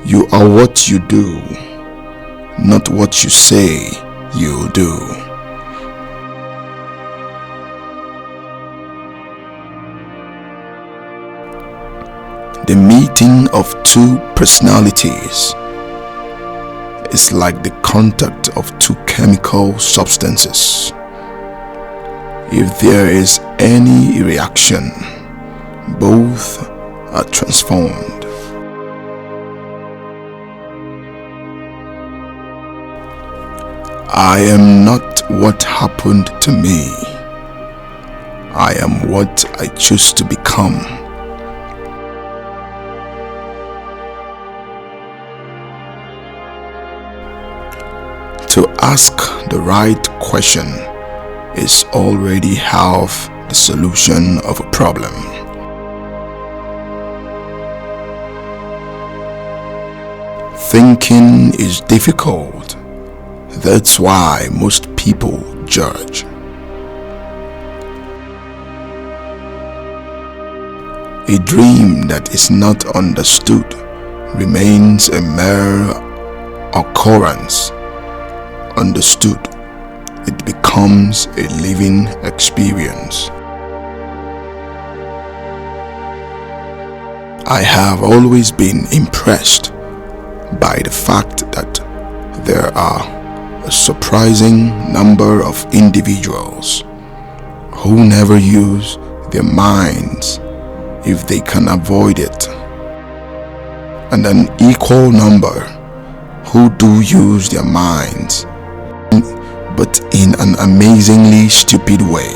You are what you do, not what you say you'll do. The meeting of two personalities is like the contact of two chemical substances. If there is any reaction, both are transformed. I am not what happened to me. I am what I choose to become. To ask the right question is already half the solution of a problem. Thinking is difficult. That's why most people judge. A dream that is not understood remains a mere occurrence. Understood, it becomes a living experience. I have always been impressed by the fact that there are a surprising number of individuals who never use their minds if they can avoid it, and an equal number who do use their minds, but in an amazingly stupid way.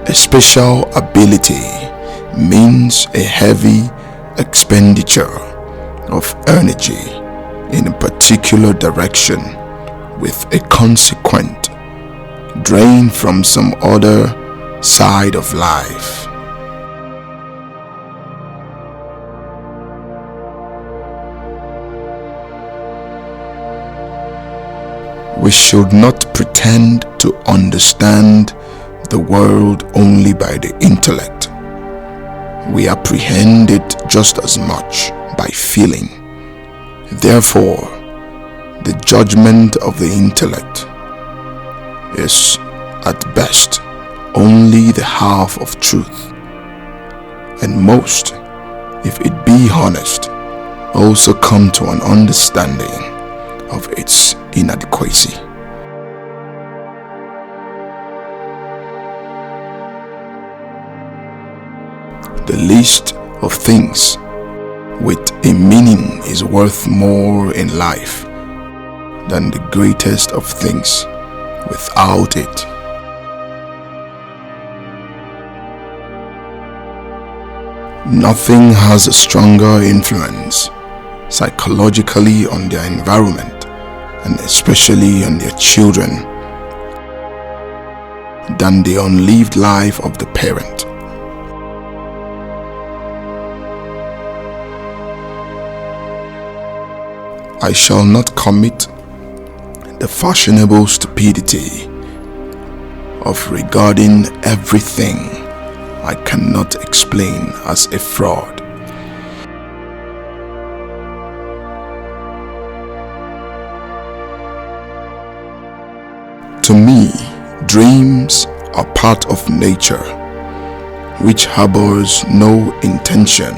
A special ability means a heavy expenditure of energy in a particular direction with a consequent drain from some other side of life. We should not pretend to understand the world only by the intellect. We apprehend it just as much by feeling. Therefore, the judgment of the intellect is at best only the half of truth, and most, if it be honest, also come to an understanding of its inadequacy. The least of things with a meaning is worth more in life than the greatest of things without it. Nothing has a stronger influence psychologically on their environment, and especially on their children, than the unlived life of the parent. I shall not commit the fashionable stupidity of regarding everything I cannot explain as a fraud. To me, dreams are part of nature, which harbors no intention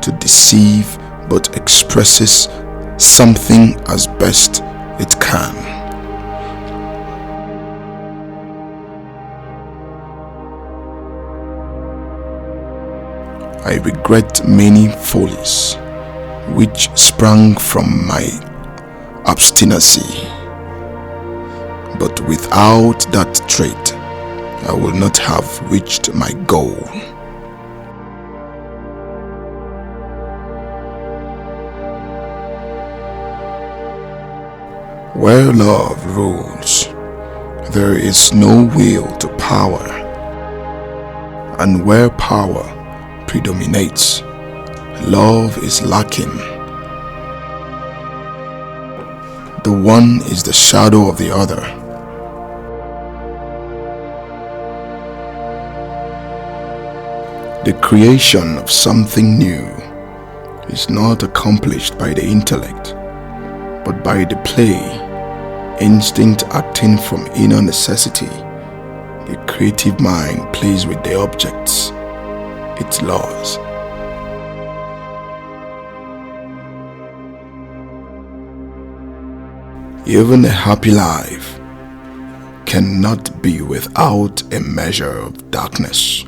to deceive but expresses something as best it can. I regret many follies which sprang from my obstinacy, but without that trait, I will not have reached my goal. Where love rules, there is no will to power, and where power predominates, love is lacking. The one is the shadow of the other. The creation of something new is not accomplished by the intellect, but by the play, instinct acting from inner necessity. The creative mind plays with the objects, its laws. Even a happy life cannot be without a measure of darkness.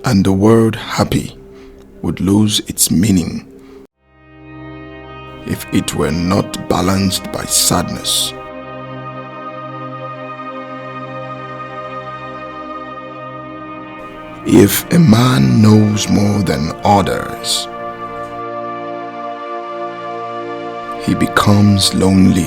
And the word happy would lose its meaning if it were not balanced by sadness. If a man knows more than others, he becomes lonely.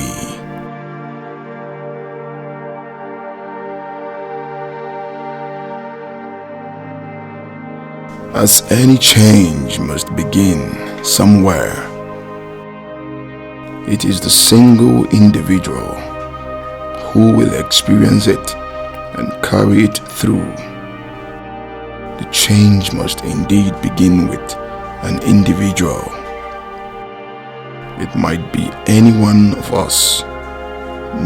As any change must begin somewhere, it is the single individual who will experience it and carry it through. The change must indeed begin with an individual. It might be any one of us.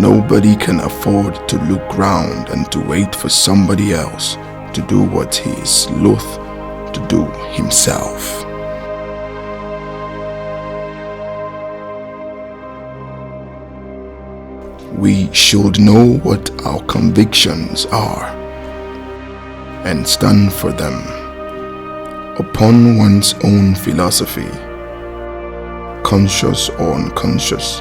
Nobody can afford to look round and to wait for somebody else to do what he is loath to do himself. We should know what our convictions are and stand for them. Upon one's own philosophy, conscious or unconscious,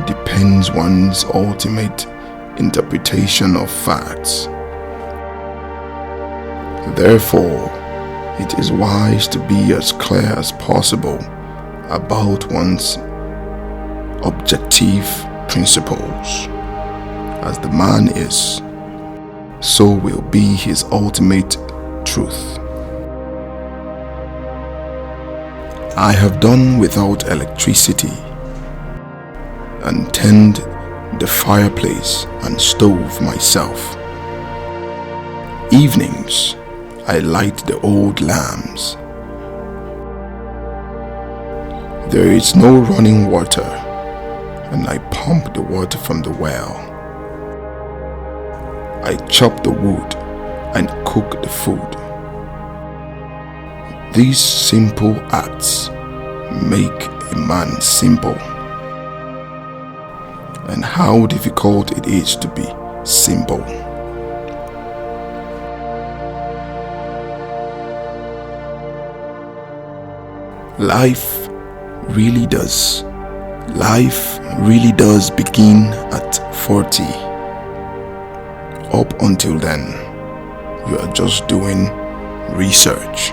depends one's ultimate interpretation of facts. Therefore, it is wise to be as clear as possible about one's objective principles. As the man is, so will be his ultimate truth. I have done without electricity and tend the fireplace and stove myself. Evenings, I light the old lamps. There is no running water, and I pump the water from the well. I chop the wood and cook the food. These simple acts make a man simple. And how difficult it is to be simple. Life really does begin at 40. Up until then, you are just doing research.